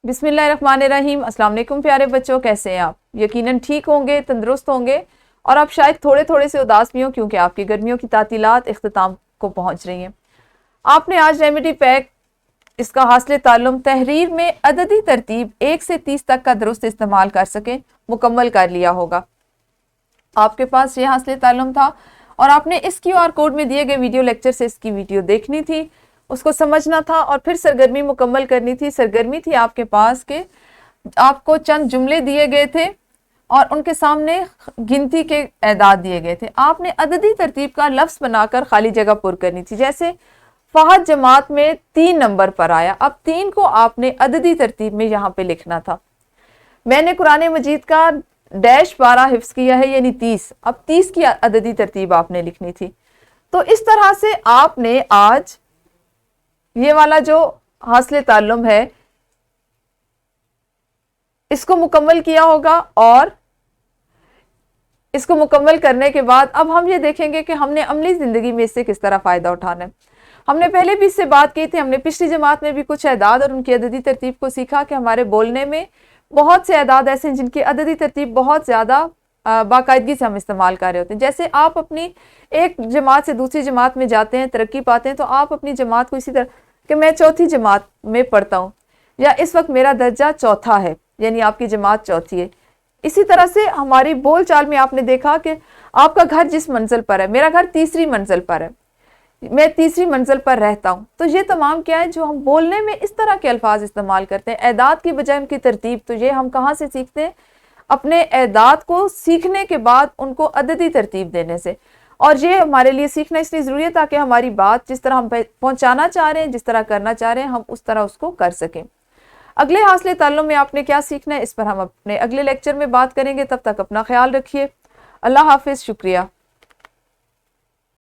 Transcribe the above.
बिस्मिल्लाहिर्रहमानिर्रहीम। अस्सलाम वालेकुम प्यारे बच्चों, कैसे हैं आप? यकीनन ठीक होंगे, तंदुरुस्त होंगे और आप शायद थोड़े थोड़े से उदास भी हों क्योंकि आपकी गर्मियों की तातीलात इख्तिताम को पहुंच रही हैं। आपने आज रेमेडी पैक इसका हासिल ताल्लुम तहरीर में अददी तरतीब 1 से 30 तक का दुरुस्त इस्तेमाल कर सकें मुकम्मल कर लिया होगा। आपके पास ये हासिल ताल्लुम था और आपने इस QR कोड में दिए गए वीडियो लेक्चर से इसकी वीडियो देखनी थी, उसको समझना था और फिर सरगर्मी मुकम्मल करनी थी। सरगर्मी थी आपके पास के आपको चंद जुमले दिए गए थे और उनके सामने गिनती के एदाद दिए गए थे। आपने अददी तरतीब का लफ्ज़ बनाकर खाली जगह पुर करनी थी। जैसे फहद जमात में 3 नंबर पर आया, अब 3 को आपने अददी तरतीब में यहाँ पे लिखना था। मैंने कुरान मजीद का डैश 12 हिफ्स किया है यानी 30, अब 30 की अददी तरतीब आपने लिखनी थी। तो इस तरह से आपने आज ये वाला जो हासिल ताल्लुम है इसको मुकम्मल किया होगा और इसको मुकम्मल करने के बाद अब हम ये देखेंगे कि हमने अमली ज़िंदगी में इससे किस तरह फ़ायदा उठाना है। हमने पहले भी इससे बात की थी, हमने पिछली जमात में भी कुछ अदाद और उनकी अददी तरतीब को सीखा कि हमारे बोलने में बहुत से अदाद ऐसे हैं जिनकी अददी तरतीब बहुत ज़्यादा बाकायदगी से हम इस्तेमाल कर रहे होते हैं। जैसे आप अपनी एक जमात से दूसरी जमात में जाते हैं, तरक्की पाते हैं, तो आप अपनी जमात को इसी तरह कि मैं चौथी जमात में पढ़ता हूँ या इस वक्त मेरा दर्जा चौथा है, यानी आपकी जमात चौथी है। इसी तरह से हमारी बोल चाल में आपने देखा कि आपका घर जिस मंजिल पर है, मेरा घर तीसरी मंजिल पर है, मैं तीसरी मंजिल पर रहता हूँ। तो ये तमाम क्या है जो हम बोलने में इस तरह के अल्फाज इस्तेमाल करते हैं एदाद की बजाय उनकी तरतीब। तो ये हम कहाँ से सीखते हैं? अपने एदाद को सीखने के बाद उनको अददी तरतीब देने से। और ये हमारे लिए सीखना इसलिए ज़रूरी है ताकि हमारी बात जिस तरह हम पहुँचाना चाह रहे हैं, जिस तरह करना चाह रहे हैं, हम उस तरह उसको कर सकें। अगले हासिल ताल्लुम में आपने क्या सीखना है इस पर हम अपने अगले लेक्चर में बात करेंगे। तब तक अपना ख्याल रखिए। अल्लाह हाफिज़, शुक्रिया।